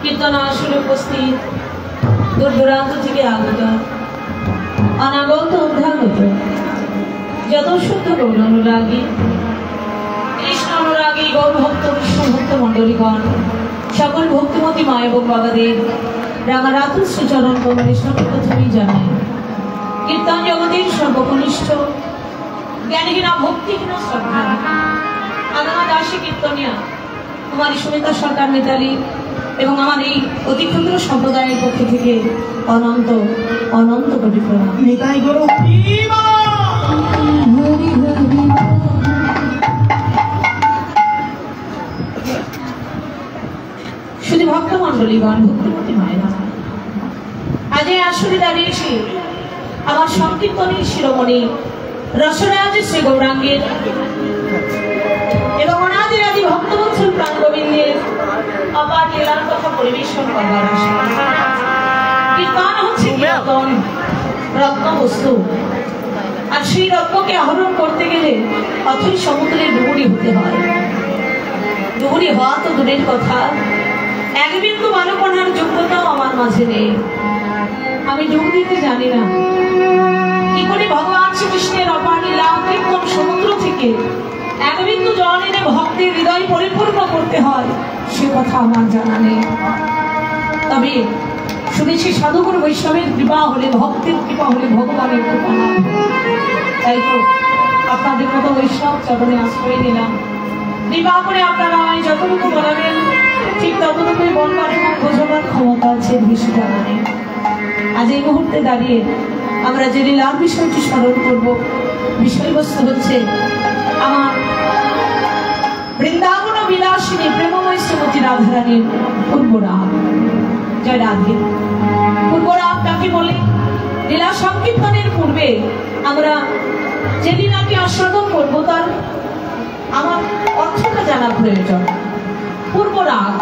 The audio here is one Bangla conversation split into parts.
কীর্তন আসলে উপস্থিত দূর দূরান্ত থেকে আগত অনাগত অভ্যাগত যত শুদ্ধ গৌর অনুরাগী কৃষ্ণ অনুরাগী গৌরভক্ত কৃষ্ণভক্ত মণ্ডলীগণ সকল ভক্তিমতী মা এবং বাবাদের রাঙারাতুল শ্রীচরণ কমলের সঙ্গে প্রথমেই জানাই কীর্তন জগতের সর্বকনিষ্ঠ জ্ঞানীহীনা ভক্তিহীন শ্রদ্ধা আদানা দাসী কীর্তনিয়া কুমারী সুমিতা সরকার মিতালি এবং আমার এই অতি ক্ষুদ্র সম্প্রদায়ের পক্ষ থেকে অনন্ত অনন্ত কোটি প্রণাম। নিতাই গৌর শুধু ভক্তমণ্ডলীগণ ভক্তিমতী মায়েরা আজ এই আসরে দাঁড়িয়েছি আমার সংকীর্তনের শিরোমণি রসরাজ শ্রী গৌরাঙ্গের এবং অনাদি আদি ভক্তবৎসল প্রাণ গোবিন্দের অপার লীলার কথা পরিবেশন করবার আশা। কীর্তন হচ্ছে কীর্তন রত্ন বস্তু, আর সেই রত্নকে আহরণ করতে গেলে অথই সমুদ্রে ডুবুরি হতে হয়। ডুবুরি হওয়া তো দূরের কথা, এক বিন্দু বালকনার যোগ্যতাও আমার মাঝে নেই। আমি ডুব দিতে জানি না। কি করে ভগবান শ্রীকৃষ্ণের অপার লীলা কীর্তন সমুদ্র থেকে এক বিন্দু জল এনে ভক্তের হৃদয় পরিপূর্ণ করতে হয় সে কথা আমার জানা নেই। তবে শুনেছি সাধুগুরু বৈষ্ণবের কৃপা হলে, ভক্তের কৃপা হলে ভগবানের কৃপা না। তাই তো আপনাদের মতো বৈষ্ণব চরণে আশ্রয় নিলাম। কৃপা করে আপনারা আমায় যতটুকু বলাবেন ঠিক ততটুকুই বলবার এবং বোঝাবার ক্ষমতা আছে, বেশি জানা নেই। আজ এই মুহূর্তে দাঁড়িয়ে আমরা যে লীলার বিষয়টি স্মরণ করব, বিষয়বস্তু হচ্ছে আমার বৃন্দাবন বিলাসিনী প্রেমময় শ্রীমতী রাধারানীর পূর্বরাগ। জয় রাধে। পূর্বরাগ কাকে বলে? লীলা সংকীর্তনের পূর্বে আমরা যে লীলাকে আস্বাদন করবো তার আমার অর্থটা জানা প্রয়োজন। পূর্বরাগ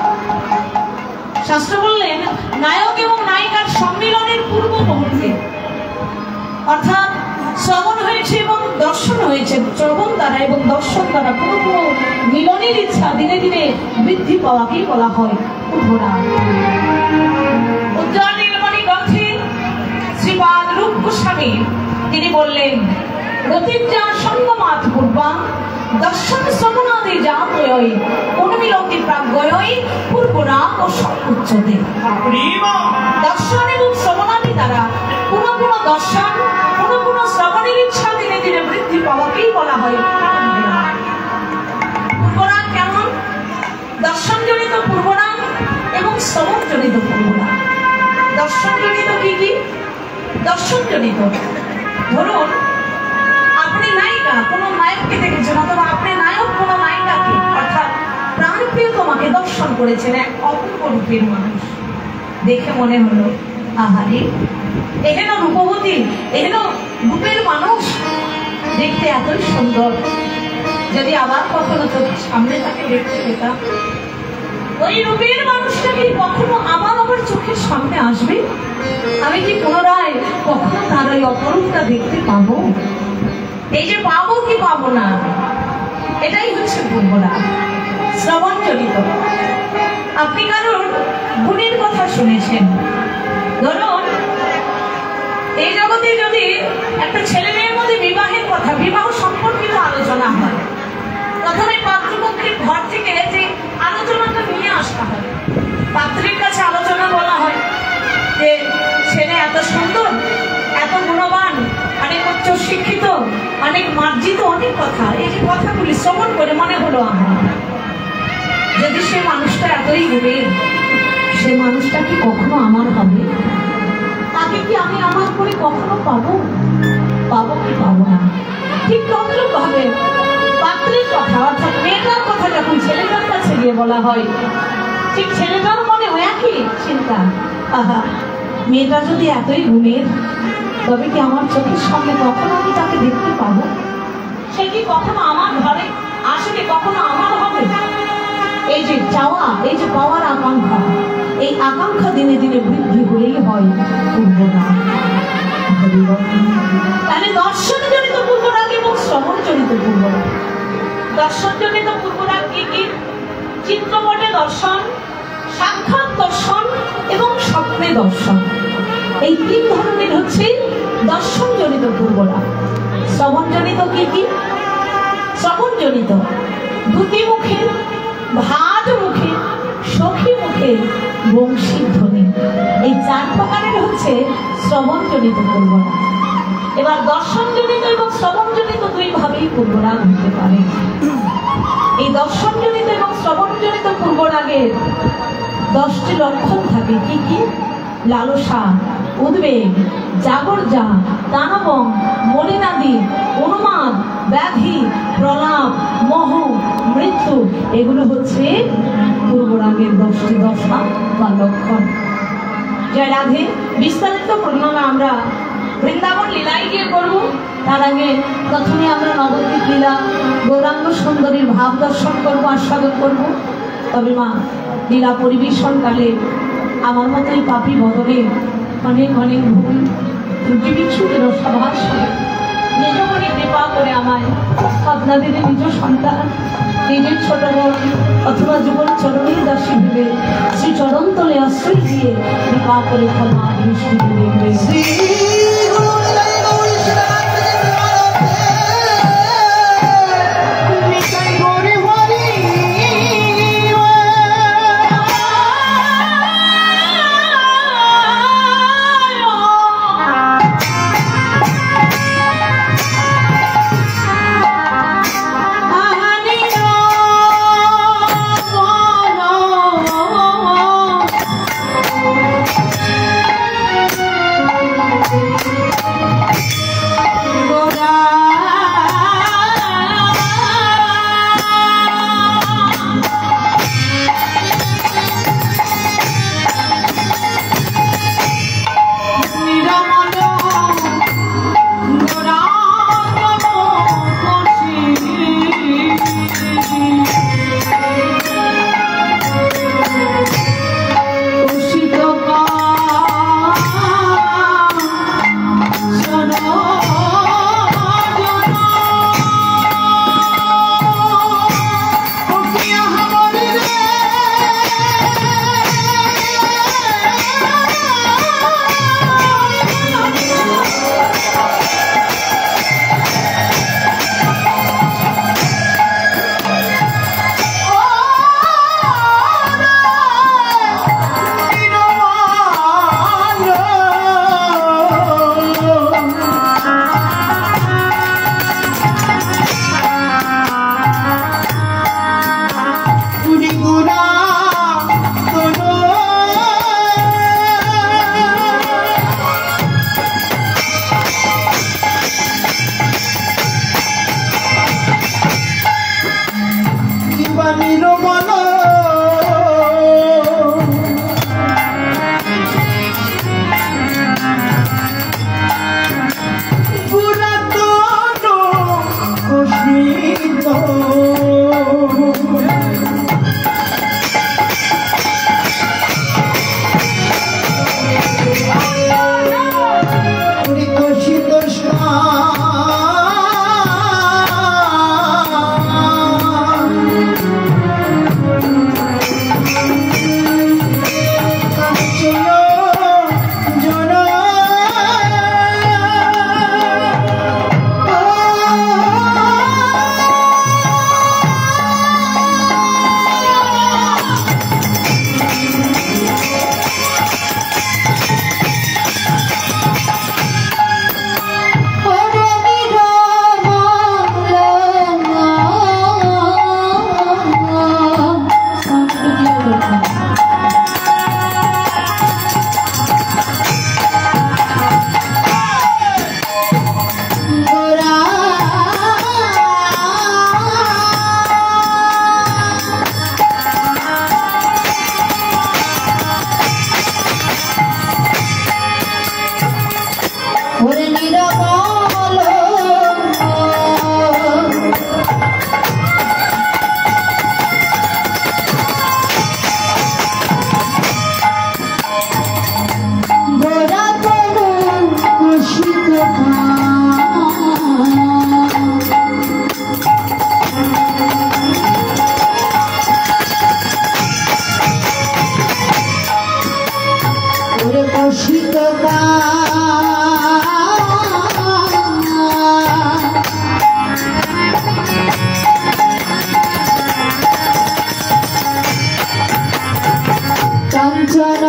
শাস্ত্র বললেন নায়ক এবং নায়িকার সম্মিলনের পূর্ব মুহূর্তে, অর্থাৎ শ্রবণ হয়েছে এবং দর্শন হয়েছে, শ্রবণ দ্বারা এবং দর্শন দ্বারা কোনো কোনো মিলনের ইচ্ছা দিনে দিনে বৃদ্ধি পাওয়াকেই বলা হয় পূর্বরাগ। উজ্জ্বল নীলমণি গ্রন্থে শ্রীপাদ রূপ গোস্বামী তিনি বললেন রতিজ্ঞা সঙ্গমাত পূর্বাং দর্শন শ্রবণাদি জাতয়ৈ অনুমিলতি প্রাজ্ঞয়ৈ পূর্বরাগ ও সঙ্গোচ্যতে। দর্শন এবং শ্রবণাদি দ্বারা কোন কোন দর্শন কোন কোন শ্রবণের ইচ্ছা দিনে দিনে বৃদ্ধি পাওয়াকেই বলা হয় পূর্বরাগ। কেমন? দর্শন জনিত পূর্বরাগ এবং শ্রবণ জনিত পূর্বরাগ। দর্শন জনিত কি কি? দর্শন জনিত ধরুন আপনি নায়িকা কোনো নায়ককে দেখেছেন, অথবা আপনি নায়ক কোনো নায়িকাকে অর্থাৎ প্রাণপ্রিয় তোমাকে দর্শন করেছেন। এক অপূর্ব রূপের মানুষ দেখে মনে হলো আহারে এহেন রূপবতী, এহেন রূপের মানুষ দেখতে এতই সুন্দর, যদি আবার কখনো চোখের সামনে তাকে দেখতে পেতাম, ওই রূপের মানুষটা কি কখনো আবার আমার চোখের সামনে আসবে? আমি কি পুনরায় কখনো তার ওই অপরূপটা দেখতে পাবো? এই যে পাবো কি পাবো না, এটাই হচ্ছে পূর্বরাগ। শ্রবণ জনিত আপনি কারোর গুণের কথা শুনেছেন, ধরুন এই জগতে যদি একটা ছেলে মেয়ের মধ্যে বিবাহের কথা, বিবাহ সম্পর্কিত আলোচনা হয়, প্রথমে পাত্রপক্ষের ঘর থেকে যে আলোচনাটা নিয়ে আসতে হয়, পাত্রীর কাছে আলোচনা বলা হয় যে ছেলে এত সুন্দর, এত গুণবান, অনেক উচ্চ শিক্ষিত, অনেক মার্জিত, অনেক কথা। এই যে কথাগুলি শ্রবণ করে মনে হলো আমার যদি সে মানুষটা এতই গুণের, সে মানুষটা কি কখনো আমার হবে? তাকে কি আমি আমার করে কখনো পাবো? পাবো কি পাবো না? ঠিক তদ্রূপ ভাবে পাত্রীর কথা অর্থাৎ মেয়েটার কথা যখন ছেলেটার কাছে গিয়ে বলা হয়, ঠিক ছেলেটার মনে হয় একই চিন্তা, আহা মেয়েটা যদি এতই গুণের, তবে কি আমার চোখের সামনে কখনো আমি তাকে দেখতে পাবো? সে কি কখনো আমার ঘরে আসলে কখনো আমার হবে? এই যে চাওয়া, এই যে পাওয়ার আকাঙ্ক্ষা, এই আকাঙ্ক্ষা দিনে দিনে বৃদ্ধি হলেই হয় পূর্বরাগ। তাহলে দর্শন জনিত পূর্বরাগ এবং শ্রবণ জনিত পূর্বরাগ। দর্শন জনিত পূর্বরাগ কি কি? চিত্রপটে দর্শন, সাক্ষাৎ দর্শন দর্শন। এই তিন ধরনের হচ্ছে দর্শন জনিত পূর্বরাগ। শ্রবণ জনিত কি কি? শ্রবণ জনিত দুটি মুখে, ভাট মুখে, সখী মুখে, বংশী ধ্বনি, এই চার প্রকারের হচ্ছে শ্রবণ জনিত পূর্বরাগ। এবার দর্শন জনিত এবং শ্রবণ জনিত দুই ভাবেই পূর্বরাগ হতে পারে। এই দর্শন জনিত এবং শ্রবণ জনিত পূর্বরাগের 10টি লক্ষণ থাকে। কি কি? লালসা, উদ্বেগ, জাগরজা, তানবম, মলিনাদি, অনুমান, ব্যাধি, প্রলাপ, মোহ, মৃত্যু, এগুলো হচ্ছে পূর্বরাগের 10টি দশা বা লক্ষণ। জয় রাধে। বিস্তারিত বর্ণনা আমরা বৃন্দাবন লীলায় গিয়ে করবো। তার আগে প্রথমে আমরা নবদ্বীপ লীলা গৌরাঙ্গ সুন্দরীর ভাব দর্শন করবো, আস্বাদন করবো। তবে মা, লীলা পরিবেশনকালে আমার মতোই পাপী বদলে অনেক অনেক ভুল ত্রুটি বিচ্ছুটের সভার সঙ্গে নিজ মনে কৃপা করে আমায় আপনাদের নিজ সন্তান, নিজের ছোট বোন অথবা যুবন চরণের দাসী ভেবে শ্রী চরণ তলে আশ্রয় দিয়ে কৃপা করে ক্ষমা দৃষ্টি দেবেন। রসিক কাঞ্চন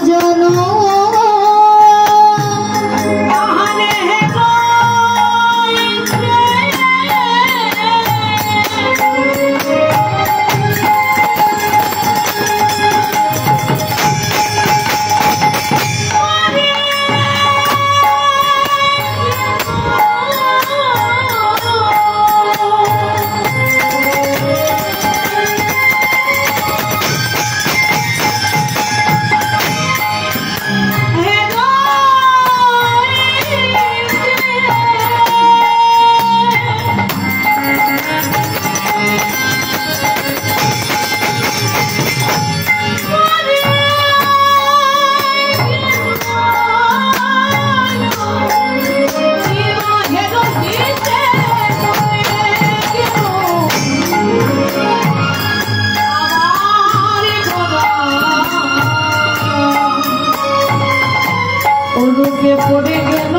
জন পড়ে গেল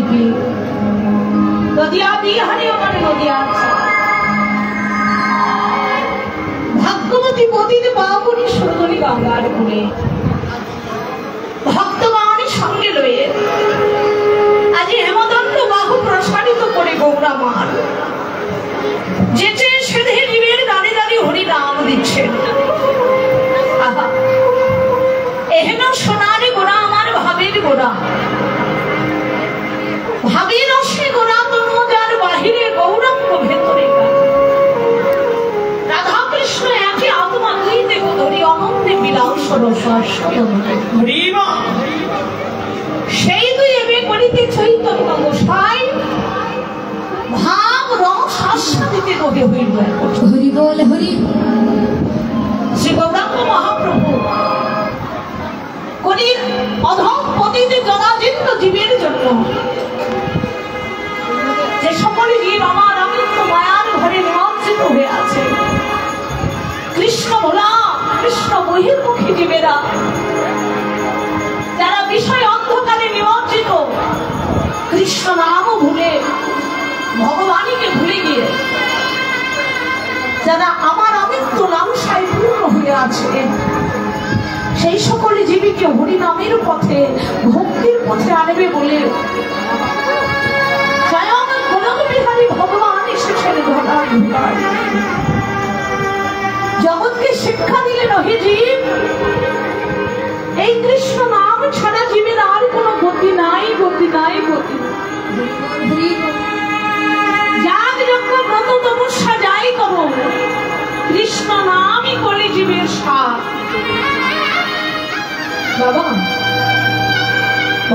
লিপি নদিয়া বিহারি আমার নদিয়া ভাগ্যবতী পতিতে বাবুনি সুন্দরী গঙ্গার কুলে ভক্তগণের সঙ্গে লয়ে আজি হেমদণ্ড বাহু প্রসারিত করে গৌরামার যেচে সেধে জীবের দাঁড়িয়ে দাঁড়িয়ে হরি নাম দিচ্ছেন। আহা এহেন সোনারে গোড়া আমার ভাবের গোড়া, ভাবের রসে গোড়া তনু যার বাহিরে গৌরাঙ্গ ভেতরে রাধা কৃষ্ণ একই আত্মা দুই দেহ ধরি অনন্তে বিলাস রসার সেই দুই এবে করিতে চৈতন্য গোসাই ভাব রস আস্বাদিতে রহে হইল। হরি বল হরি। শ্রী গৌরাঙ্গ মহাপ্রভু কলির অধম পতিতে জরাজীর্ণ জীবের জন্য যে সকল জীব আমার অমৃত মায়ার ঘরে নিমজ্জিত হয়ে আছে, কৃষ্ণ ভোলা কৃষ্ণ বহির্মুখী জীবেরা যারা বিষয় অন্ধকারে নিমজ্জিত, কৃষ্ণ নাম ভুলে ভগবানকে ভুলে গিয়ে যারা আমার অমৃত লালসায় পূর্ণ হয়ে আছে, সেই সকল জীবীকে হরিনামের পথে ভক্তির পথে আনবে বলে স্বয়ং গোলকবিহারী ভগবান এসেছেন ঘটার ঘটায় জগৎকে শিক্ষা দিলেন। হে জীব, এই কৃষ্ণ নাম ছাড়া জীবের আর কোনো গতি নাই, গতি নাই, গতি যাগ যজ্ঞ ব্রত তপস্যা যাই করো, কৃষ্ণ নামই করে জীবের সার। বাবা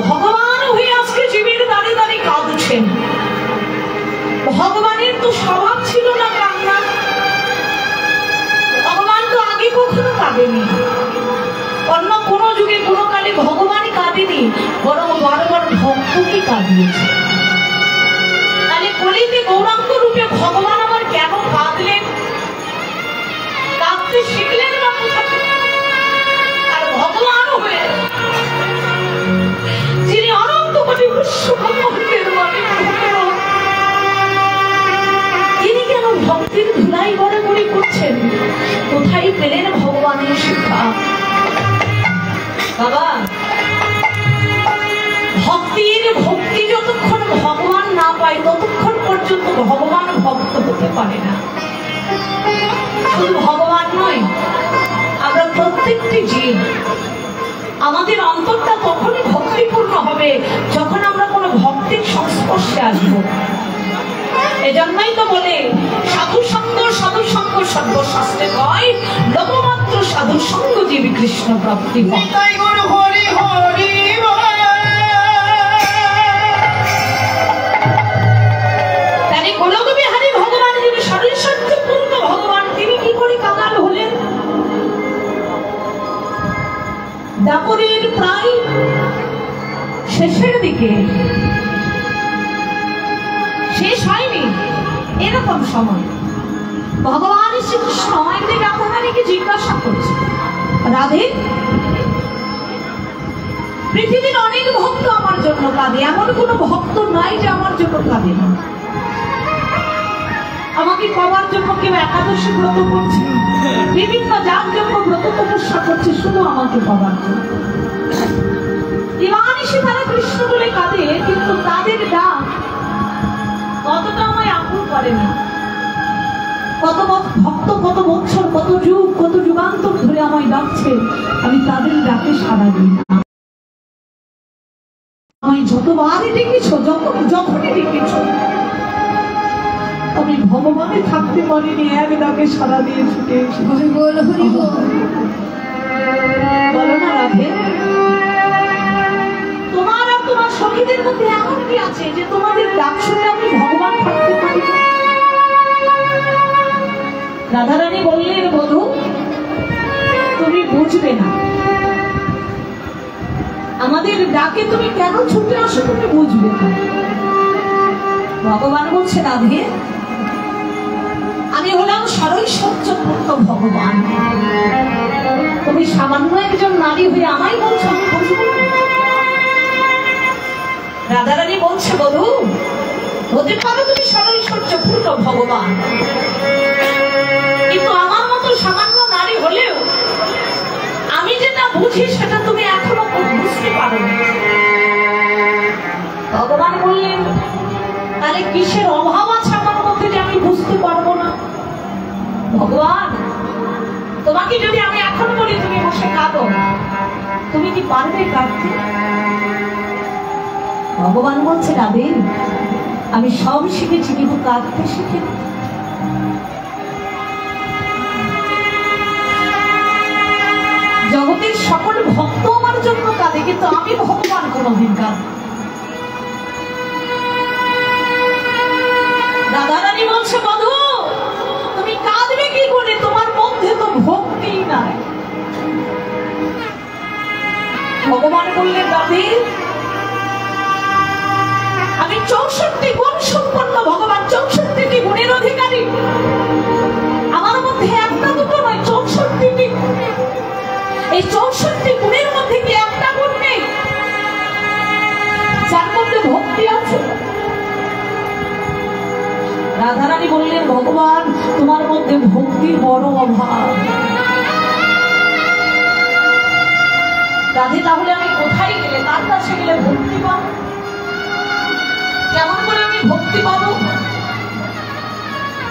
ভগবান হয়ে আজকে জীবের দাঁড়িয়ে দাঁড়িয়ে কাঁদছেন। ভগবানের তো স্বভাব ছিল না কান্না, ভগবান তো আগে কখনো কাঁদেনি, অন্য কোন যুগে কোনো কালে ভগবানই কাঁদেনি, বরং বারবার ভক্তকে কাঁদিয়েছে। তাহলে কলিতে গৌরাঙ্গ রূপে ভগবান আবার কেন কাঁদলেন? কাঁদতে শিখলেন না কোথা থেকে? আর ভগবান হয়ে যিনি অনন্ত কোটি বিশ্বব্রহ্মাণ্ডের মালিক, তিনি কেন ভক্তির ধুলাই গড়াগড়ি করছেন? কোথায় পেলেন ভগবানের শিক্ষা? বাবা ভক্তি যতক্ষণ ভগবান না পায় ততক্ষণ পর্যন্ত ভগবান ভক্ত হতে পারে না। শুধু ভগবান নয়, আমরা প্রত্যেকটি জীব, আমাদের অন্তরটা তখনই ভক্তিপূর্ণ হবে যখন আমরা কোনো ভক্তির সংস্পর্শে আসব। এজন্যই তো বলে সাধু সঙ্গ সর্বশাস্ত্রে কয় লোকমাত্র সাধু সঙ্গ জীবী কৃষ্ণ প্রাপ্তি হয়। তাই গোলকবিহারী ভগবান যিনি সর্বশক্তিপূর্ণ ভগবান, তিনি কি করে কাঙাল হলেন? দাপরের প্রায় শেষের দিকে, শেষ হয়নি এরকম সময়, ভগবান শ্রীকৃষ্ণ একদিন রাধারানীকে জিজ্ঞাসা করছে, রাধে পৃথিবীর অনেক ভক্ত আমার জন্য কাঁদে, এমন কোন ভক্ত নাই যে আমার জন্য কাঁদে না। আমাকে পাওয়ার জন্য কেউ একাদশী ব্রত করছে, বিভিন্ন যাগযজ্ঞ ব্রত তপস্যা করছে শুধু আমাকে পাওয়ার জন্য। দিবানিশি তারা কৃষ্ণ বলে কাঁদে, কিন্তু তাদের ডাক কতটা আমায় আকুল করে না। কত ভক্ত, কত বৎসর, কত যুগ, কত যুগান্তর ধরে আমায় ডাকছে, আমি তাদের ডাকে সাড়া দিই না। আমায় যতবারই ডেকেছ, যখনই ডেকেছ, আমি ভগবানে থাকতে পারিনি, এক ডাকে সাড়া দিয়ে ছুটে এসে। বলো না রাধে, তোমার আর তোমার সখীদের মধ্যে এমন কি আছে যে তোমাদের ডাক শুনে আমি ভগবান থাকতে পারি? রাধারানী বললেন, বধূ তুমি বুঝবে না, আমাদের ডাকে তুমি কেন ছুটে আসো তুমি বুঝবে না। ভগবান বলছে, রাধে আমি হলাম সর্বৈশ্বর্যপূর্ণ ভগবান, তুমি সামান্য একজন নারী হয়ে আমায় বলছো আমি বুঝবো না? রাধারানী বলছে, বধূ হতে পারো তুমি সরৈশ্বর্য পূর্ণ ভগবান, কিন্তু আমার মতো সামান্য নারী হলেও আমি যেটা বুঝি সেটা তুমি এখনো বুঝতে পারো। ভগবান বললেন, তাহলে কিসের অভাব আছে আমার মধ্যে যে আমি বুঝতে পারবো না? ভগবান, তোমাকে যদি আমি এখন বলি তুমি বসে কাঁদো, তুমি কি পারবে কাঁদতে? ভগবান বলছে, রাধে আমি সব শিখেছি কিন্তু কাঁদতে শিখিনি। জগতের সকল ভক্ত আমার জন্য কাঁদে, কিন্তু আমি ভগবান কোনদিন কাঁদ। রাধারানী বলছে, বধূ তুমি কাঁদবে কি করে? তোমার মধ্যে তো ভক্তি নাই। ভগবান বললেন, রাধে আমি 64 গুণ সম্পন্ন ভগবান, 64টি গুণের অধিকারী। আমার মধ্যে একটা দুটো নয়, 64টি। এই 64 গুণের মধ্যে কি একটা গুণ নেই যার মধ্যে ভক্তি আছে? রাধারানী বললেন, ভগবান তোমার মধ্যে ভক্তির বড় অভাব। রাধে তাহলে আমি কোথায় গেলে, কার কাছে গেলে ভক্তি পাবো? কেমন করে আমি ভক্তি পাবো?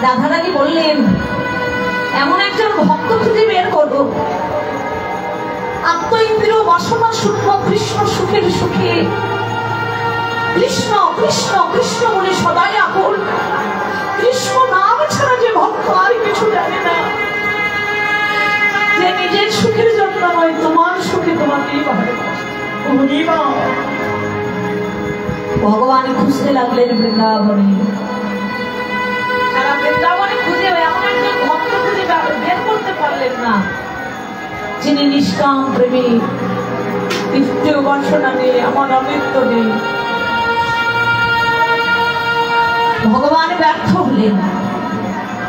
রাধারানী বললেন, এমন একজন ভক্ত খুঁজে বের করবো, আত্ম ইন্দ্রিয় বাসনা শূন্য, কৃষ্ণ সুখের সুখে, কৃষ্ণ কৃষ্ণ কৃষ্ণ বলে সদাই আকুল, কৃষ্ণ নাম ছাড়া যে ভক্ত আর কিছু জানে না, যে নিজের সুখের জন্য নয় তোমার সুখে তোমাকেই ভালোবাসে। ভগবান খুঁজতে লাগলেন বৃন্দাবনে, সারা বৃন্দাবনে খুঁজে এমন একজন ভক্ত খুঁজে বের করতে পারলেন না যিনি নিষ্কাম প্রেমী, নিত্য বাসনা নেই, আমার অমৃত নেই। ভগবান ব্যর্থ হলেন।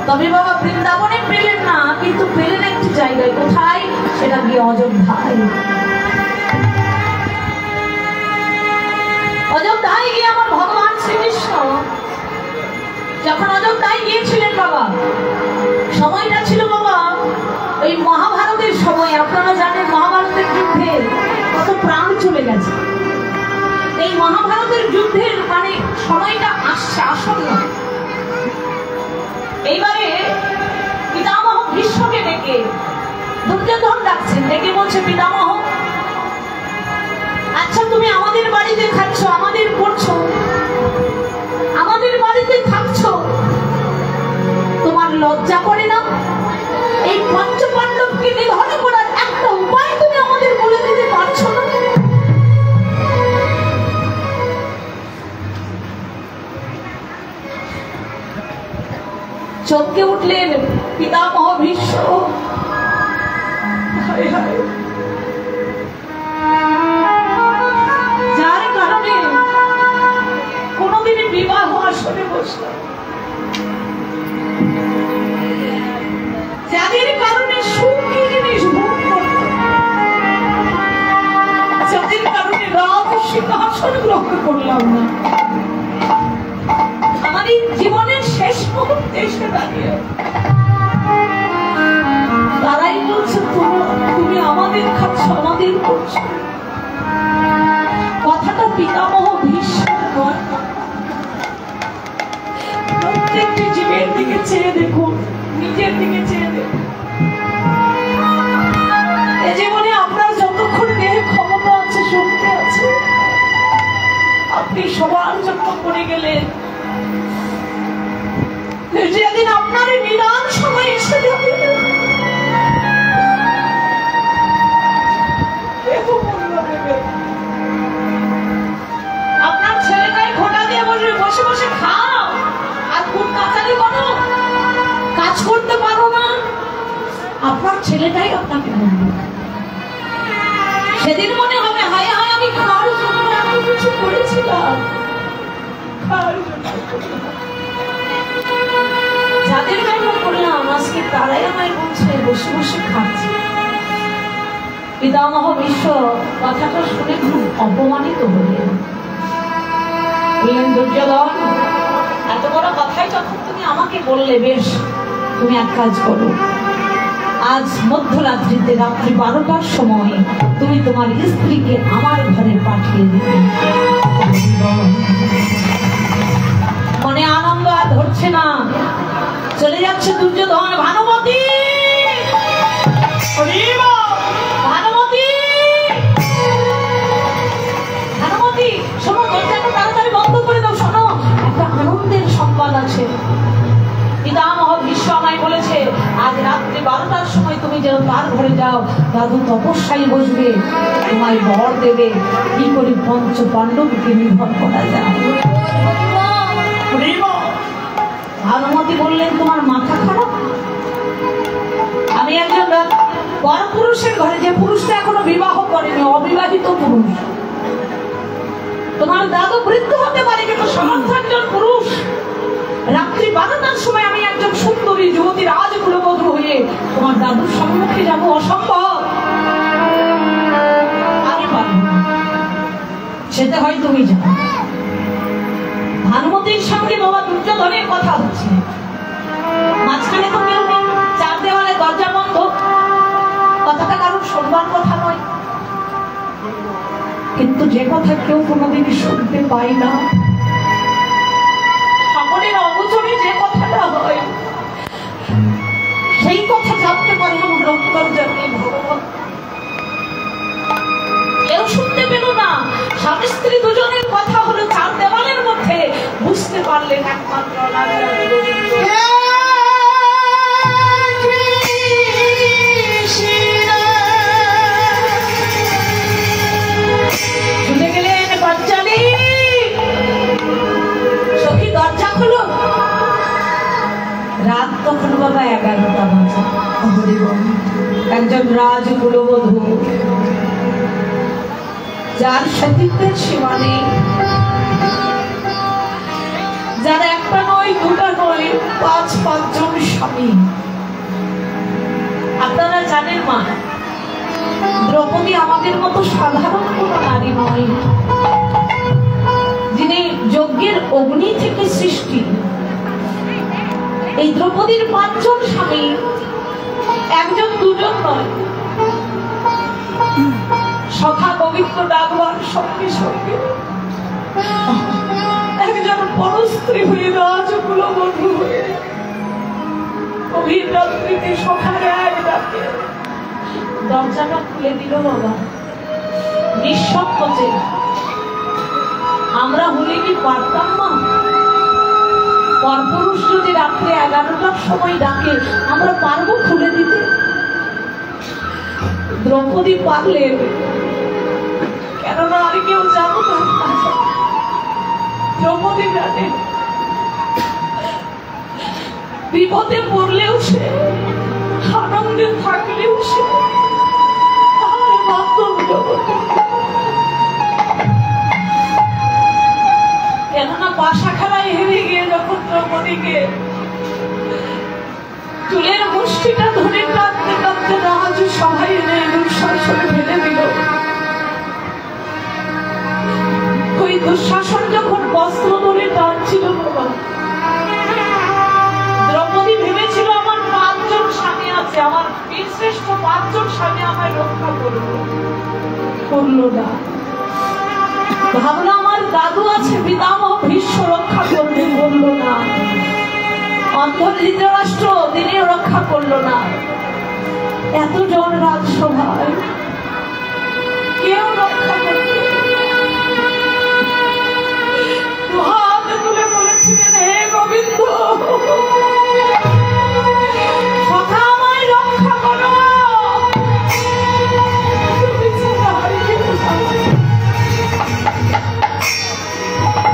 তবে বাবা বৃন্দাবনে পেলেন না, কিন্তু পেলেন একটি জায়গায়। কোথায়? সেটা গিয়ে অযোধ্যায়। অযোধ্যায় গিয়ে আমার ভগবান শ্রীকৃষ্ণ যখন অযোধ্যায় গিয়েছিলেন বাবা, সময়টা ছিল বাবা ওই মহাভারতের সময়। আপনারা জানেন মহাভারতের যুদ্ধে কত প্রাণ চলে গেছে। এই মহাভারতের যুদ্ধের মানে সময়টা আসছে, আসন্ন। এইবারে পিতামহ ভীষ্মকে ডেকে দুর্যোধন ডাকছেন, ডেকে বলছে, পিতামহ আচ্ছা তুমি আমাদের বাড়িতে খাচ্ছ, আমাদের পড়ছো, আমাদের বাড়িতে থাকছো, তোমার লজ্জা করে না? এই পঞ্চ পাণ্ডবকে নিধন করার একটা উপায় তুমি আমাদের বলে দিতে পারছো না? চমকে উঠলেন পিতামহ ভীষ্ম। যার কারণে কোনদিন বিবাহ আসনে বসলাম, যাদের কারণে সুখী জিনিস ভোগ করতাম, যাদের কারণে রাজ সিংহাসন গ্রহণ করলাম না, আমাদের জীবনের শেষ মুহূর্তে এসে দাঁড়িয়ে তারাই বলছে, তুমি আমাদের খাচ্ছ, আমাদের করছো। কথাটা পিতামহ ভীষ্ম নয়। প্রত্যেকটি জীবের দিকে চেয়ে দেখুন, নিজের দিকে চেয়ে দেখুন। এ জীবনে আপনার যতক্ষণ দেহে ক্ষমতা আছে, শক্তি আছে, আপনি সবার জন্য করে গেলেন। যেদিন আপনার নিদান সময় এসে যাবে, আপনার ছেলেটাই খোটা দিয়ে বসে বসে বসে খাও আর খুব কাচারি করো, কাজ করতে পারো না, আপনার ছেলেটাই আপনাকে বলবে। সেদিন মনে হবে, হায় হায় আমি খাওয়ার জন্য এত কিছু করেছিলাম, খাওয়ার জন্য। যাদের জন্য করলাম আজকে তারাই আমায় বলছে বসে বসে খাচ্ছে। পিতামহ ভীষ্ম কথাটা শুনে খুব অপমানিত হলেন। বললেন দুর্যোধন, এত বড় কথাই যখন তুমি আমাকে বললে, বেশ তুমি এক কাজ করো, আজ মধ্যরাত্রিতে রাত্রি 12টার সময় তুমি তোমার স্ত্রীকে আমার ঘরে পাঠিয়ে দিবে। মনে আনন্দ আর ধরছে না, চলে যাচ্ছে দুর্যোধন। ভানুমতি, ভানুমতি, ভানুমতি, শোনো, দরজাটা তাড়াতাড়ি বন্ধ করে দাও। শোনো, একটা আনন্দের সংবাদ আছে। পিতামহ ভীষ্ম আমায় বলেছে আজ রাত্রি 12টার সময় তুমি যেন তার ঘরে যাও, দাদু তপস্যায় বসবে, তোমায় বর দেবে কি করে পঞ্চ পাণ্ডবকে নির্ভর করা যায়। ভানুমতি বললেন, তোমার মাথা খারাপ? আমি একজন পরপুরুষের ঘরে, যে পুরুষটা এখনো বিবাহ করেনি, অবিবাহিত পুরুষ। তোমার দাদু বৃদ্ধ হতে পারে, কিন্তু সমর্থ একজন পুরুষ। রাত্রি 12টার সময় আমি একজন সুন্দরী যুবতী রাজকুলবধূ হয়ে তোমার দাদুর সম্মুখে যাবো, অসম্ভব। আমি পারবো না, সেটা হয় তুমি যাও। ভানুমতির সঙ্গে বাবা দুর্যোধনের কথা হচ্ছে, মাঝখানে তো কেউ নেই, চার দেওয়ালে দরজা বন্ধ, কথাটা কারণ শুনবার কথা নয়। কিন্তু যে কথা কেউ কোনোদিন শুনতে পায় না, সকলের অগোচরে যে কথাটা হয়, সেই কথা জানতে পারে আমার অন্তর্যামী ভগবান। কেউ শুনতে পেল না, স্বামী স্ত্রী দুজনের কথা হলো চার দেওয়ালের মধ্যে, বুঝতে পারলেন একমাত্র শুনে গেলেন বাচ্চালি, সখী দরজা খুলো। রাত তখন বাবা 11টা বাজে। একজন রাজকুলবধূ, যার সতীত্বের সীমা নেই, যার একটা নয়, দুটা নয়, 5-5 জন স্বামী। আপনারা জানেন মা, দ্রৌপদী আমাদের মতো সাধারণ কোন নারী নয়, যিনি যজ্ঞের অগ্নি থেকে সৃষ্টি। এই দ্রৌপদীর 5 জন স্বামী, একজন দুজন নয়। সখা পবিত্র ডাকবার সঙ্গে সঙ্গে একজন পরস্ত্রী হয়ে রাজকুলবধূ হয়ে গভীর রাত্রিতে সখার এক ডাকে দরজাটা খুলে দিল বাবা, নিঃসংকোচে। আমরা হলে কি পারতাম না? পরপুরুষ যদি রাত্রে 11টার সময় ডাকে, আমরা পারবো খুলে দিতে? দ্রৌপদী পারলেন, কেননা আর কেউ জানো না। দ্রৌপদী জানে বিপদে পড়লেও সে, আনন্দে থাকলেও সে কেননা পাশা খেলায় হেরে গিয়ে যখন দ্রৌপদীকে চুলের মুষ্টিটা ধরে কাঁদতে কাঁদতে রাজ সবাই এনে দুঃশাসনে ফেলে দিল। ওই দুঃশাসন যখন বস্ত্র ধরে টানছিল বাবা, দ্রৌপদী ভেবেছিল আমার 5 জন স্বামী আছে, আমার বীরশ্রেষ্ঠ 5 জন স্বামী আমায় রক্ষা করবে, করলো না। ভাবলো আমার দাদু আছে, পিতামহ ভীষ্ম রক্ষা করবে, করলো না। অন্ধ ধৃতরাষ্ট্র, তিনিও রক্ষা করলো না। এতজন রাজসভায় কেউ রক্ষা করতে হাত তুলে বলেছিলেন, হে গোবিন্দ, সখা আমায় রক্ষা করো।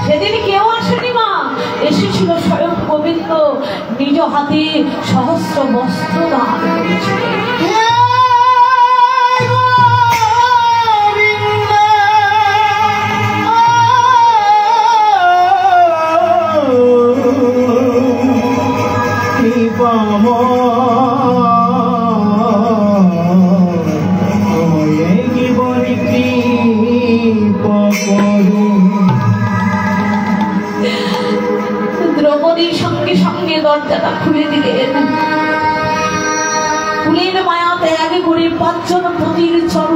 সেদিন কেউ আসেনি মা, এসেছিল স্বয়ং গোবিন্দ, নিজ হাতে সহস্র বস্ত্র দান করেছিলেন।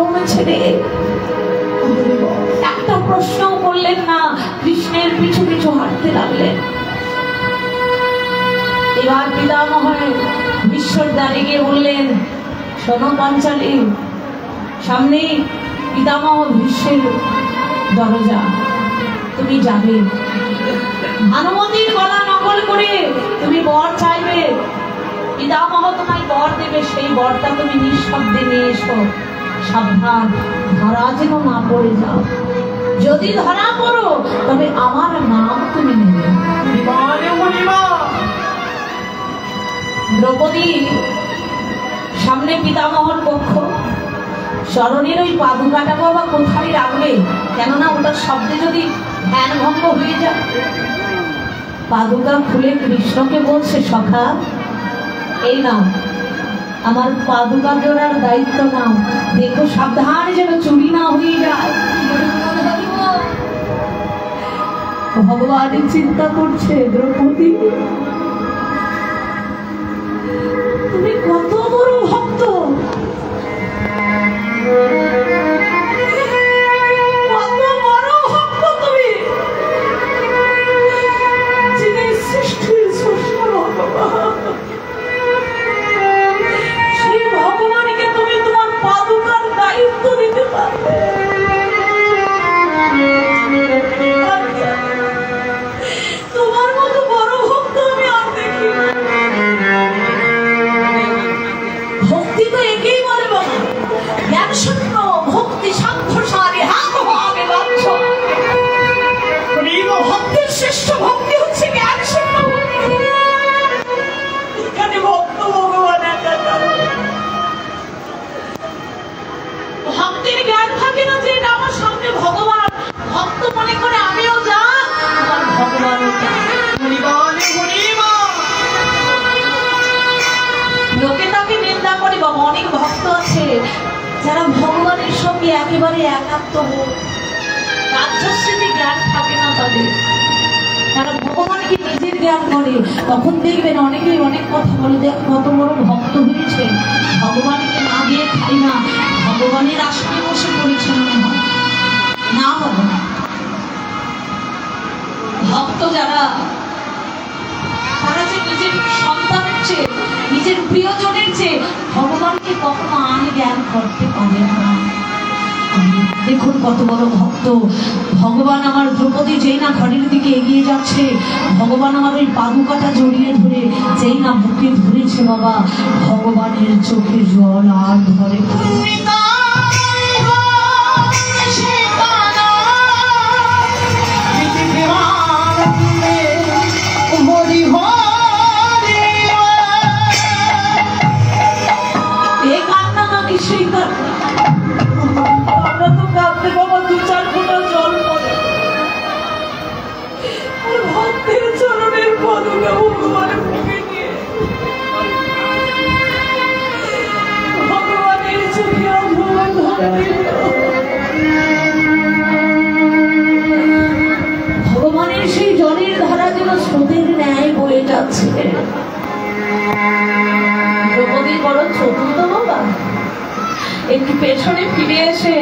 কমেছে রে। একটা প্রশ্ন করলেন না, কৃষ্ণের পিছু পিছু হাঁটতে লাগলেন। এবার পিতামহ ঈশ্বর দাঁড়িয়ে গিয়ে বললেন, শোনো পাঞ্চালী, সামনে পিতামহ ভীষ্মের দরজা, তুমি যাবে, ভানুমতির গলা নকল করে তুমি বর চাইবে, পিতামহ তোমায় বর দেবে, সেই বরটা তুমি নিঃশব্দে নিয়ে এসো। সাবধান, ধরা যেন না পড়ে যাও, যদি ধরা পড়ো তবে আমার নাম তুমি নেবে। দ্রৌপদী সামনে পিতামহর কক্ষ, স্মরণের ওই পাদুকাটা বাবা কোথায় রাখবে, কেননা ওটার শব্দে যদি ধ্যান ভঙ্গ হয়ে যায়। পাদুকা খুলে কৃষ্ণকে বলছে, সখা এই নাও, আমার পাদুকা জোড়ার দায়িত্ব নাও, দেখো সাবধান যেন চুরি না হয়ে যায়। ভগবান চিন্তা করছে, দ্রৌপদী তুমি কত বড় ভক্ত, কত বড় ভক্ত তুমি, যিনি সৃষ্টির স্রষ্টা ভগবান, সেই ভগবানকে তুমি তোমার পাদুকার দায়িত্ব দিতে পারবে। তোমার মতো বড় ভক্ত আমি আর দেখি। ভক্তি তো একেই বলে বাবা, জ্ঞান শূন্য ভক্তি সাংখ্যসারে হাত হবে বাচ্চ। ভক্তির শ্রেষ্ঠ ভক্তি হচ্ছে জ্ঞান শূন্য। এখানে ভক্ত ভগবান ভক্তির জ্ঞান থাকে না যে এটা আমার সামনে ভগবান, ভক্ত মনে করে আমিও যা আমার ভগবান। লোকে তাকে নিন্দা করে বাবা, অনেক ভক্ত আছে যারা ভগবানের সঙ্গে একেবারে একাত্ম হোক, রাজ্যস্মৃতি জ্ঞান থাকে না তাদের, তারা ভগবানকে নিজের জ্ঞান করে। তখন দেখবেন অনেকেই অনেক কথা বলে, দেখ কত বড় ভক্ত হয়েছে, ভগবানকে না দিয়ে খাই না, ভগবানের আসনে বসে পড়েছে না বাবা। ভক্ত যারা, তারা যে নিজের সন্তানের চেয়ে, নিজের প্রিয়জনের চেয়ে ভগবানকে কখনো জ্ঞান করতে পারে না। দেখুন কত বড় ভক্ত ভগবান। আমার দ্রৌপদী যেই না ঘরের দিকে এগিয়ে যাচ্ছে, ভগবান আমার ওই পাদুকাটা জড়িয়ে ধরে যেই না বুকে ধরেছে বাবা, ভগবানের চোখে জল আর ধরে। ভগবানের সেই জলের ধারা যেন স্রোতের ন্যায় বয়ে যাচ্ছে। দ্রৌপদী বড় চতুর্থ বাবা, একটু পেছনে ফিরে এসে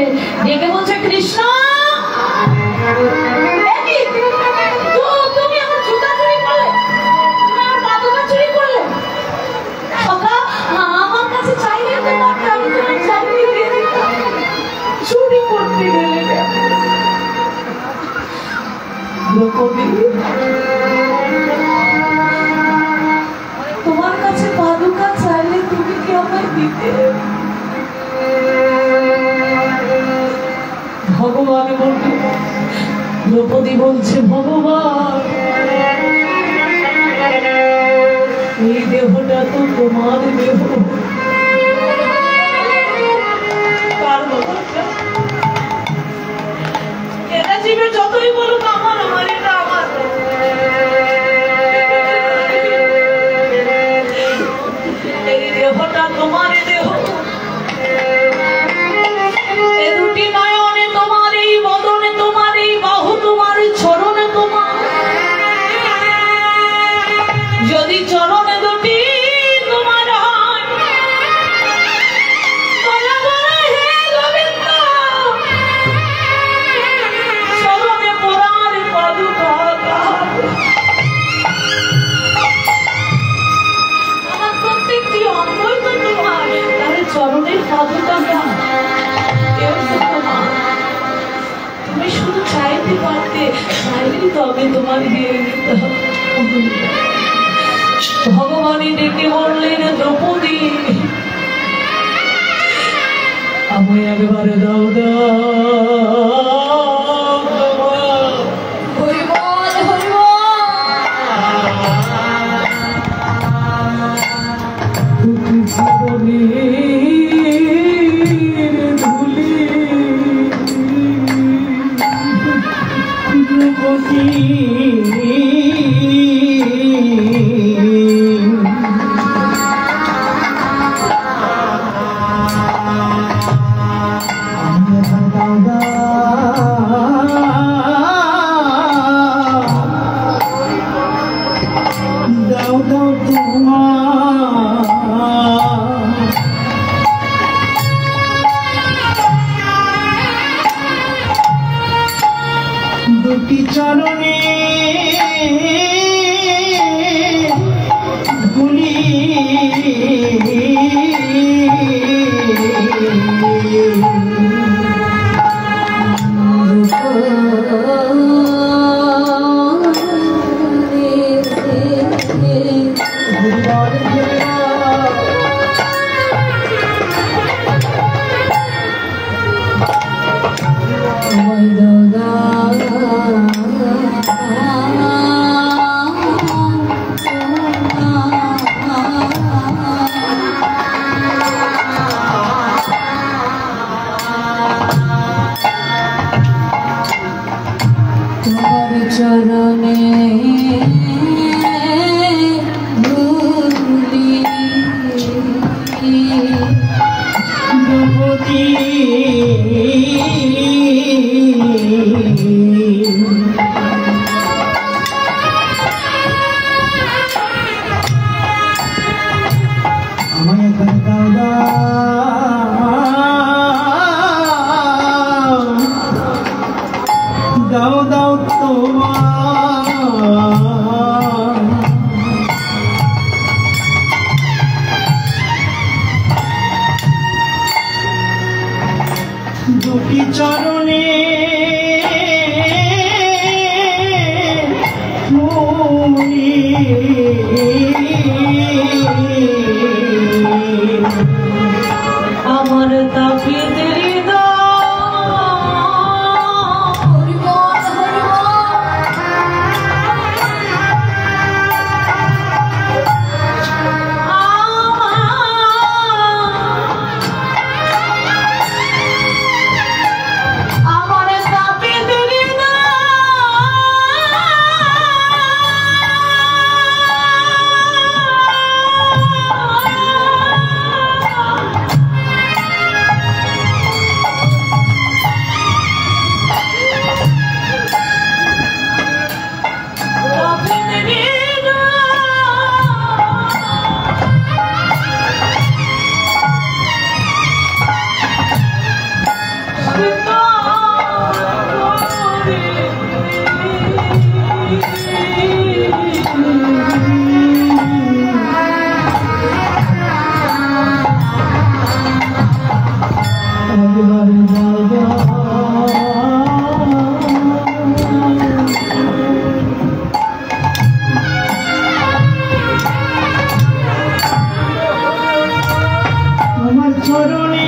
ডেকে বলছে, কৃষ্ণ তুমি আমার জুতা চুরি করলে, আমার পাদুকা চুরি করলে, আমার কাছে চাইলে তো আমি তোমার চাকরি দিয়ে দিতাম, চুরি করতে গেলে। তোমার কাছে পাদুকা চাইলে তুমি কি আমায় দিতে? ভগবান বলবে, দ্রৌপদী বলছে, ভগবান এই দেহটা তো তোমার দেহ, কার বাবা? এটা জীবে যতই বলুক আমার, আমার এটা আমার। এই দেহটা তোমার দেহ, এ দুটি নয়নে তোমার, এই বদনে তোমার, এই বাহু তোমার, চরণে তোমার। যদি চরণে দুটি তোমার হয় আমি তোমার বিয়ে দিতাম। ভগবানই ডেকে বললেন, দ্রৌপদী আমি একবারে দাও দুটি চরণে গুলি চরণে ধুলি দ্রৌপদী আমায় একবার দাও দাও তোমার দুটি চরণে আমার তাকে দেরি আমার চরণে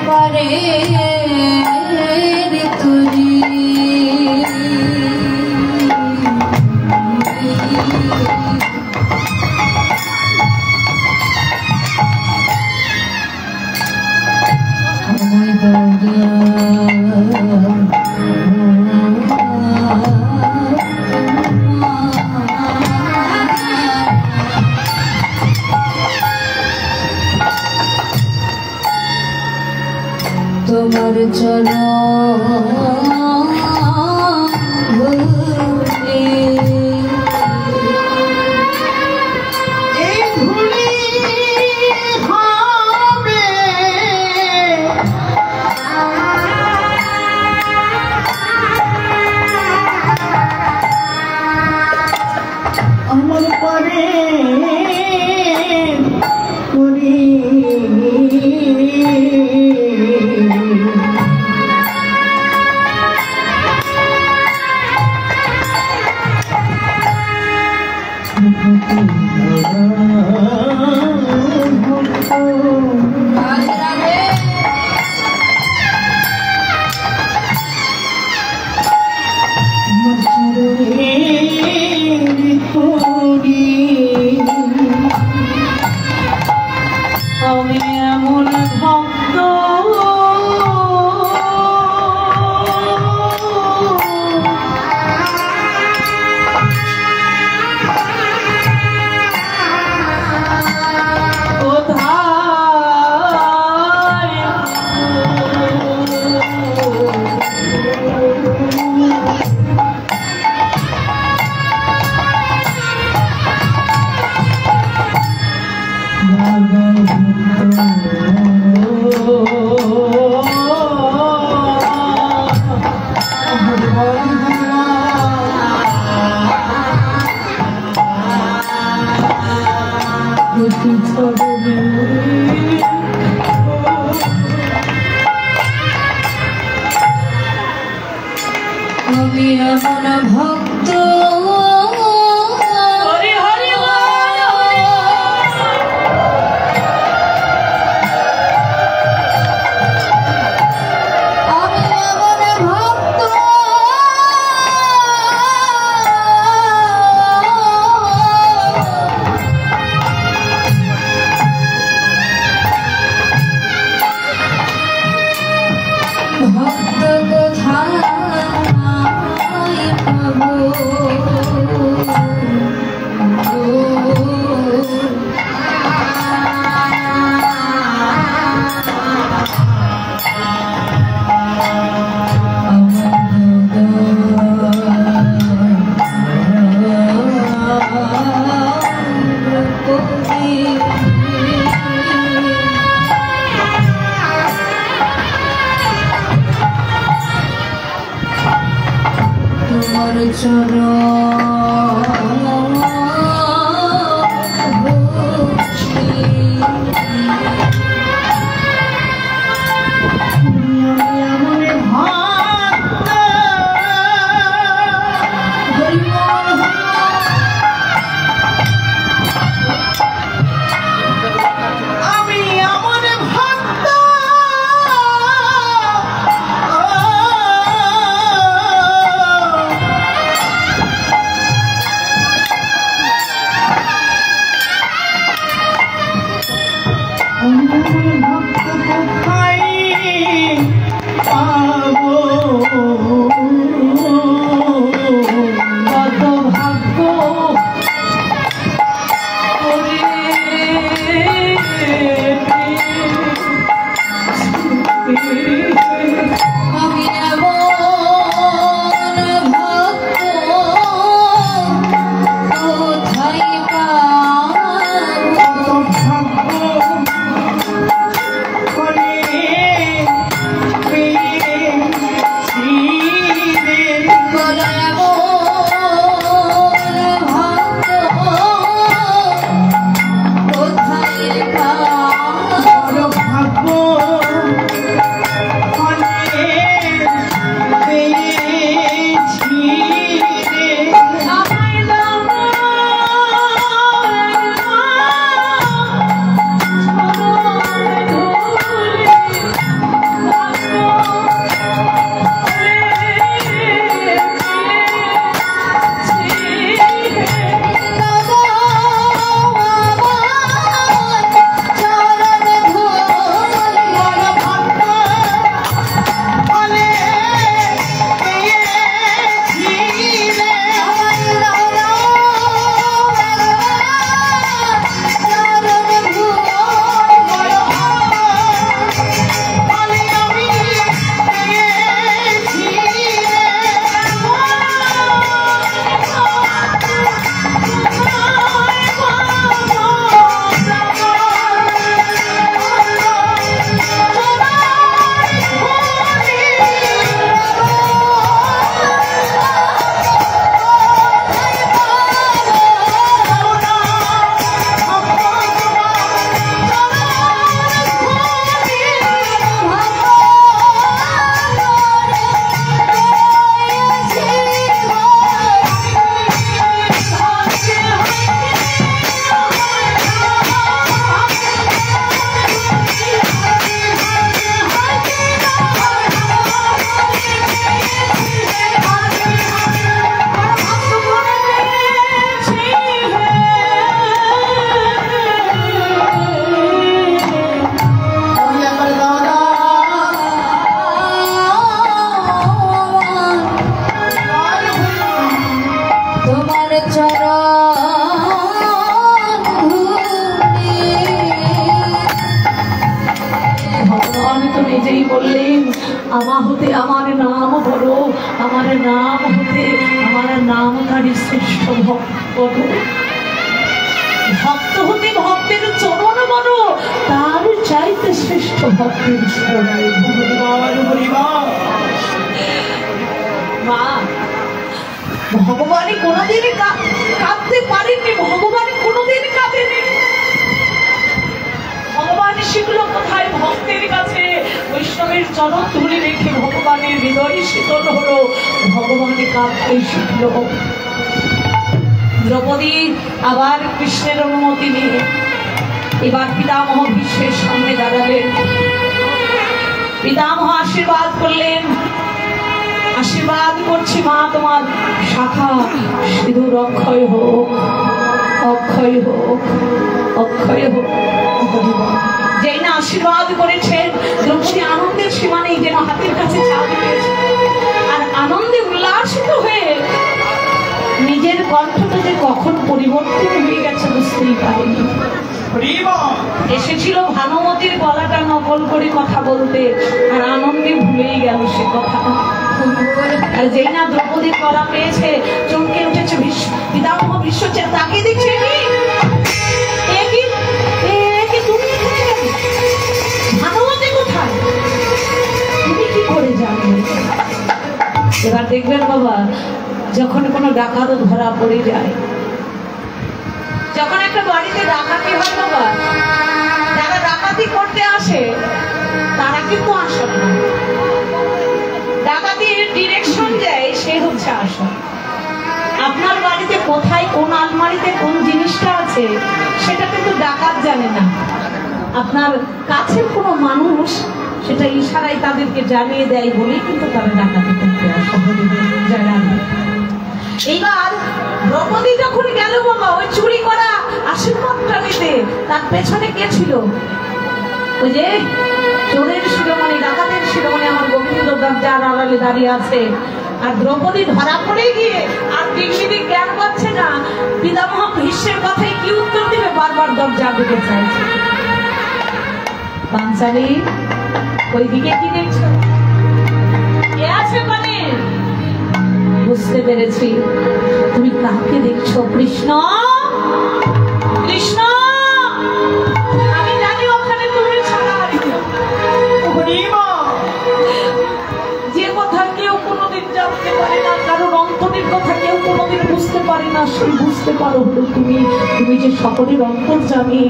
পারে তুরি তোমার চরণ ধুলি এই ধুলি হবে আমার পারে করি আমি এমন ভক্ত আমি এমন ভক্ত হরি হরি আমি এমন ভক্ত ভক্ত কোথায় পাবো তোমার চরণ নিজেই বললেন, আমা হতে আমার নাম বলো, আমার নাম হতে আমার নামধারী শ্রেষ্ঠ ভক্ত বলো। ভক্ত হতে ভক্তের চরণ বলো, তার চাইতে শ্রেষ্ঠ ভক্তের চরণ। মা, ভগবানই কোনোদিন কাঁদতে পারেননি, ভগবান কোনোদিন কাঁদেনি। ভগবান শিখলো কোথায়? ভক্তের কাছে। বৈষ্ণবের চরণ ধরে রেখে ভগবানের হৃদয় শীতল হলো, ভগবানে কাঁদতে শিখলো। দ্রৌপদী আবার কৃষ্ণের অনুমতি নিয়ে এবার পিতামহ ভীষ্মের সামনে দাঁড়ালেন। পিতামহ আশীর্বাদ করলেন, আশীর্বাদ করছি মা, তোমার শাখা সিঁদুর অক্ষয় হোক, অক্ষয় হোক, অক্ষয় হোক। যেই না আশীর্বাদ করেছেন, দ্রৌপদী আনন্দের সীমা নেই, যেন হাতের কাছে চাঁদ পেয়েছে। আর আনন্দে উল্লাসিত হয়ে নিজের কণ্ঠটা যে কখন পরিবর্তন হয়ে গেছে বুঝতেই পারেনি। এসেছিল ভানুমতির গলাটা নকল করে কথা বলতে, আর আনন্দে ভুলেই গেল সে কথা। আর যেই না দ্রৌপদীর গলা পেয়েছে, চমকে উঠেছে পিতামহ ভীষ্ম। তাকে দেখছে, ভানুমতি কোথায়, তুমি কি করে জানবে? এবার দেখবেন বাবা, যখন কোনো ডাকাত ধরা পড়ে যায়, যখন একটা বাড়িতে ডাকাতি হয় বাবা, যারা ডাকাতি করতে আসে তারা কিন্তু আসল না, ডাকাতির ডিরেকশন দেয় সে হচ্ছে আসল। আপনার বাড়িতে কোথায় কোন আলমারিতে কোন জিনিসটা আছে সেটা কিন্তু ডাকাত জানে না, আপনার কাছের কোনো মানুষ সেটা ইশারায় তাদেরকে জানিয়ে দেয় বলেই কিন্তু তারা ডাকাতি করতে আসে। এইবার দ্রৌপদী যখন গেল বাবা ওই চুরি করা আশীর্বাদটা নিতে, তার পেছনে কে ছিল? ওই যে চোরের শিরোমণি, ডাকাতের শিরোমণি আমার গোবিন্দ দরজার আড়ালে দাঁড়িয়ে আছে। আর দ্রৌপদী ধরা পড়ে গিয়ে আর দিক জ্ঞান পাচ্ছে না, পিতামহ ভীষ্মের কথায় কি উত্তর দিবে, বারবার দরজা দিতে চাইছে। পাঞ্চালী, ওই দিকে কি দেখছো? কে আছে মানে? বুঝতে পেরেছি, তুমি কাকে দেখছো? কৃষ্ণ, কৃষ্ণ, আমি জানি ওখানে তুমি ছাড়া যে কথা কেউ কোনোদিন জানতে পারে না, কারণ অন্তরের কথা কেউ কোনোদিন বুঝতে পারে না, সেই বুঝতে পারো হলো তুমি। তুমি যে সকলের অন্তর জানি।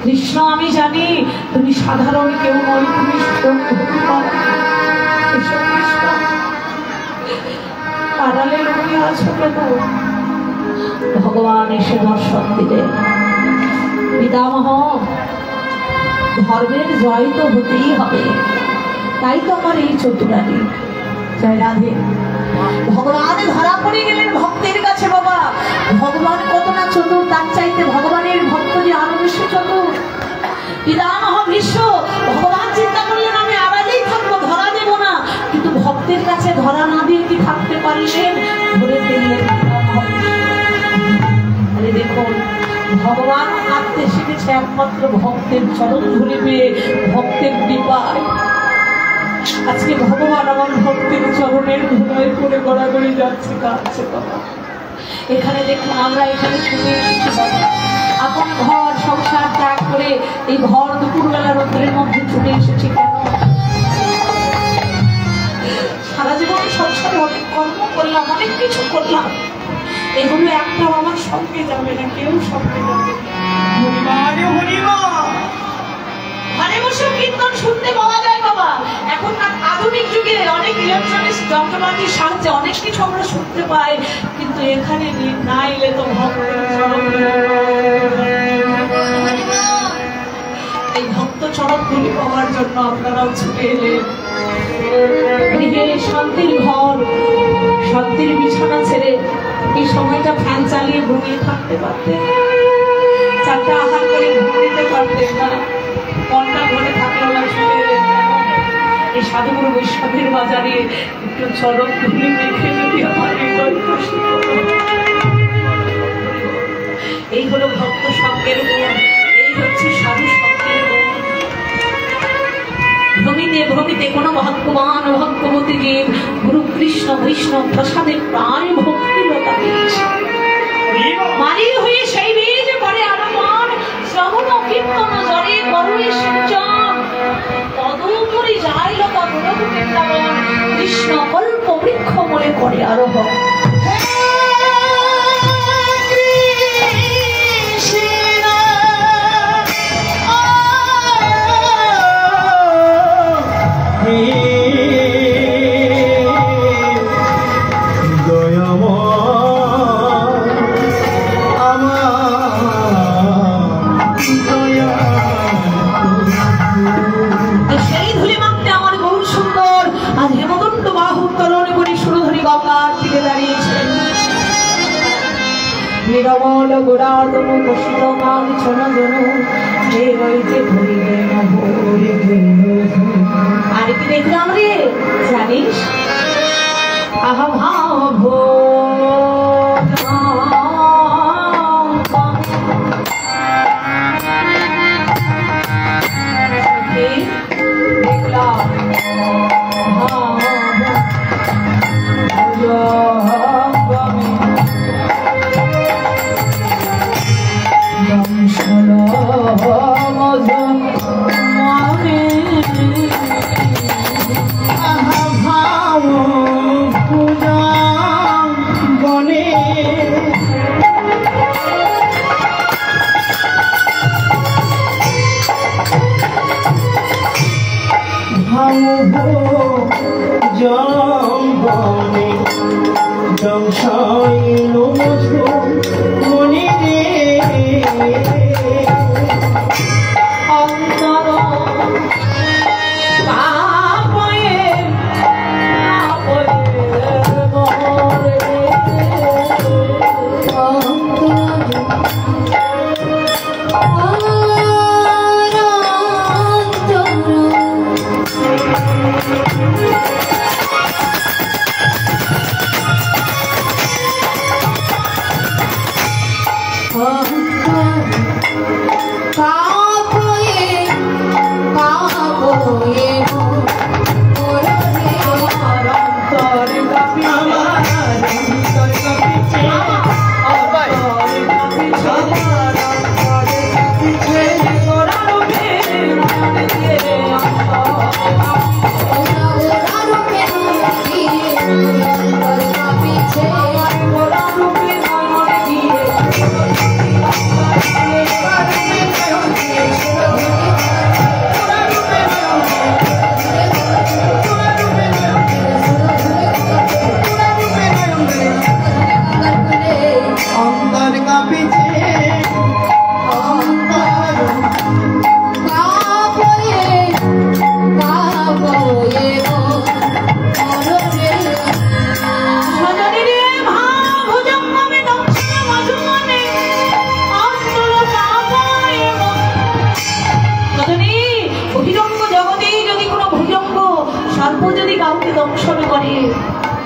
কৃষ্ণ, আমি জানি তুমি সাধারণ কেউ নয়, তুমি আড়ালে লুকিয়ে আছো কেন? ভগবান এসে দর্শন দিলেন। পিতামহ, ধর্মের জয় তো হতেই হবে, তাই তো আমার এই চতুরানি। জয় রাধে। ভগবান ধরা পড়ে গেলেন ভক্তের কাছে বাবা। ভগবান কত না চতুর, তার চাইতে ভগবানের ভক্ত যে আরো বেশি চতুর। পিতামহ ভীষ্ম, ভগবান চিন্তা করলেন আমি আড়ালেই থাকবো, ধরা দেব না, কিন্তু ভক্তের কাছে ধরা না দিয়ে কি থাকতে পারলেন? ধরে ফেললেন। দেখুন, ভগবান কাঁদতে শিখেছে একমাত্র ভক্তের চরণ ধরে পেয়ে, ভক্তের কৃপায়। আজকে ভগবান আমার ভক্তের চরণের হৃদয় করে গড়াগড়ি যাচ্ছে, কাঁদছে বাবা। এখানে দেখুন, আমরা এখানে শুনে এসেছি বাবা, আপন ঘর সংসার ত্যাগ করে এই ঘর দুপুরবেলা রোদ্রের মধ্যে ছুটে এসেছি কেন? সারা জীবন সংসারে অনেক কর্ম করলাম, অনেক কিছু করলাম, এগুলো একটাও আমার সঙ্গে যাবে না, কেউ সঙ্গে যাবে না। ঘরে বসে কীর্তন শুনতে পাওয়া যায় বাবা। এখন আধুনিক যুগে অনেক ইলেকট্রনিক্স যন্ত্রপাতির সাহায্যে অনেক কিছু আমরা শুনতে পাই, কিন্তু এখানে না এলে তো এই ভক্ত চরণ ধুলি পাওয়ার জন্য আপনারাও ছুটে এলেন। গৃহে শান্তির ঘর, শান্তির বিছানা ছেড়ে এই সময়টা ফ্যান চালিয়ে ঘুমিয়ে থাকতে পারতেন, চারটা আহার করে ঘুমিয়ে পারতেন না, কন্যা ঘরে থাকলো না, ছুটে এলেন এই সাধুগুরু বৈষ্ণবের বাজারে একটু চরণ ধুলি মেখে যদি আমার হৃদয় খুশি। এই হলো ভক্ত সঙ্গের গুণ, এই হচ্ছে সাধু সঙ্গের গুণ। ভ্রমিতে ভ্রমিতে কোন ভগবান ভগবতী জীব গুরু কৃষ্ণ বৈষ্ণব প্রসাদের প্রায় ভক্তিলতা পেয়েছে। মারি হয়ে সেই বীজ পরে আরোপণ শ্রবণ কীর্তন জরে করুণে সিঞ্চন তদুপরি যায় লতা গুরু বৃন্দাবন কৃষ্ণ কল্প বৃক্ষ মনে করে আরোহণ। নিরমল গোড়াদন কষিত কাল ছনজন যে হইতে ধরিবে আর কি দেখলাম রে জানিস আহা ভাব দেখলাম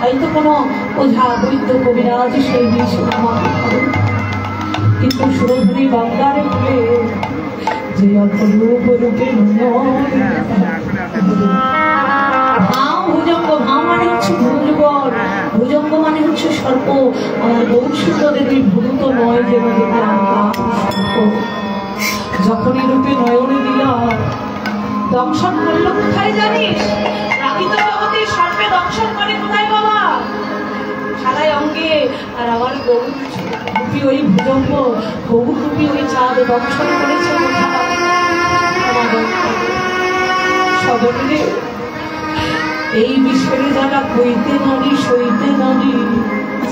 হয়তো কোনো ওঝা বৈদ্য কবিরাজ সেই দিয়েছিল কিন্তু সুরধুরী বাংলার বলে যে অপরূপ রূপে ভাও ভুজঙ্গ ভাও মানে হচ্ছে ভুজবর ভুজঙ্গ মানে হচ্ছে সর্প আমার বৌসুত দেবী ভূত নয় যেন দেখলাম যখনই রূপে নয়নে দিলাম দংশন করলো কোথায় জানিস প্রাকৃত জগতে সর্পে দংশন করে কোথায় বাবা সারাই অঙ্গে আর আমার গৌরূপী ওই ভুজঙ্গ গৌরূপী ওই চাঁদ দংশন করেছে সদরে এই বিষয়ে যারা কইতে নারী সইতে নারী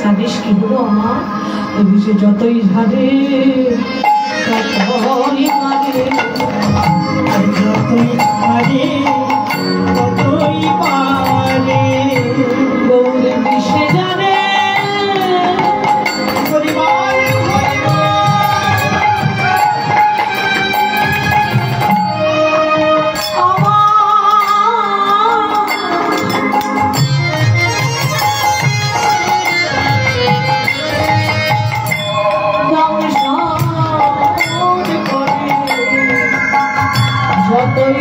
জানিস কি হলো আমার ওই বিষয়ে যতই ঝাড়ে ততই মারে যতই ঝাড়ে ততই পারে গৌর বিষে জানে যতই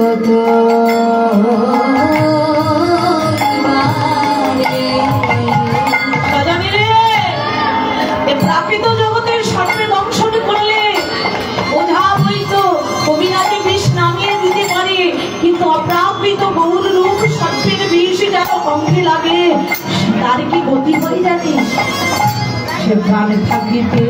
কত প্রাকৃত জগতের সামনে দংশন করলে ওঝা বৈদ্য কবিরাজে বিষ নামিয়ে দিতে পারে, কিন্তু অপ্রাকৃত বহুর রূপ সর্পের বিষ যেন অঙ্গে লাগে, তার কি গতি হয়ে জানিস? সে প্রাণে থাকিতে